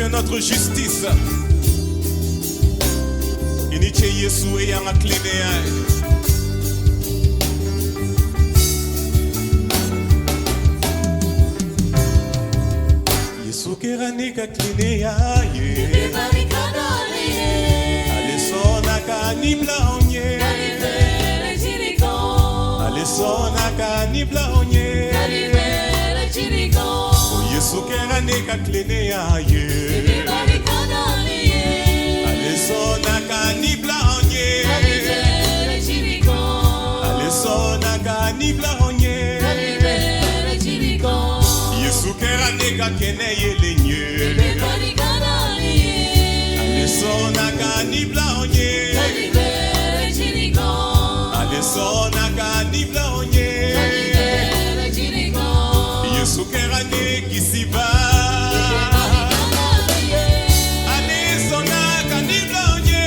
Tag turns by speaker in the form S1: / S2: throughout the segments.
S1: Dieu notre justice. Iniche Yesu e yang akline ay. Yesu kerani ka kline ay. Ale sona ka nibla onye. Ale sona ka nibla onye. Yesu kerani ka kline ay. Ale sona ka nibla onye. Ale sona ka nibla onye. Yesu kerani ka kene yelenye. Ale sona ka nibla onye. Ale sona ka nibla onye. Yesu kerani kisiba. Ale sona ka nibla onye.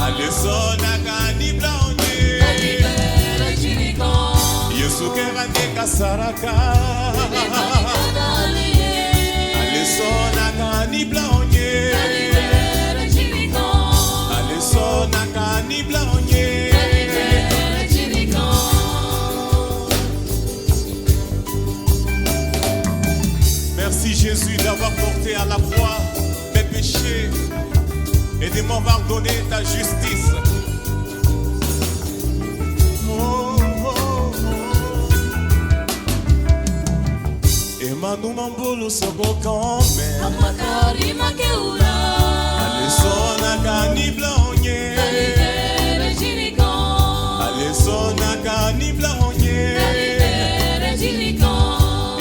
S1: Ale sona ka nibla onye. Yesu kerani kasaraka. Ale sona ka nibla onye. Ale sona ka nibla onye. Merci Jésus d'avoir porté à la croix mes péchés et de m'avoir donné ta justice. Emmanuel Mambolo Sogo Kame. Ale sona ka nibla onye. Ale sona ka nibla onye.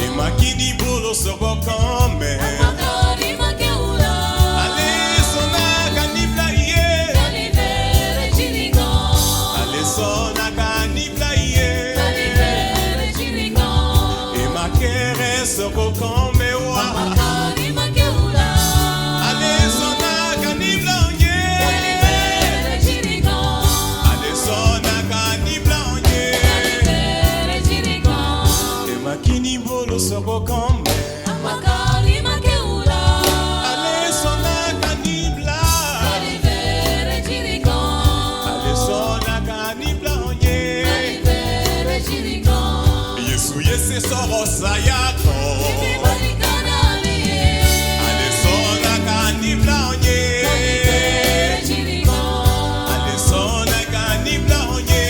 S1: Emakini bolo sogo kame. Ale sona ka nibla ye. Ale sona ka nibla ye. Emakere sogo kame wa. Ale sona ka nibla onye. Ale sona ka nibla onye. Emakini bolo sogo kame. Ale sona ka nibla. Ale sona ka nibla onye. Yesu yese soro sayako. Ale sona ka nibla onye. Ale sona ka nibla onye.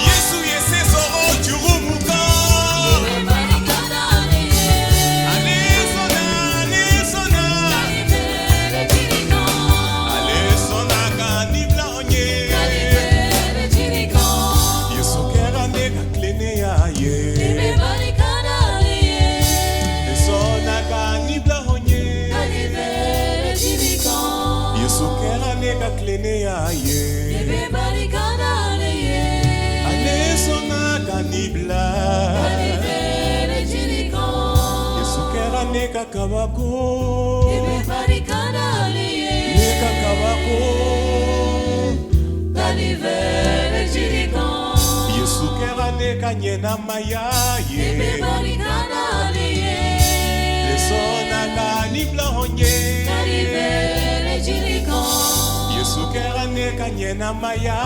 S1: Yesu yese soro churumuka. Ale sona, ale sona. Ale sona ka nibla onye. Yesu kerane ka klene ya ye. Ale sona ka nibla onye. Yesu kerane ka klene ya ye. Ale sona ka nibla. Yesu kerane ka kabako. Neka kabako. Yesu kerane ka nyena maya ye. Le sona ka nibla onye. Yesu kerane ka nyena maya.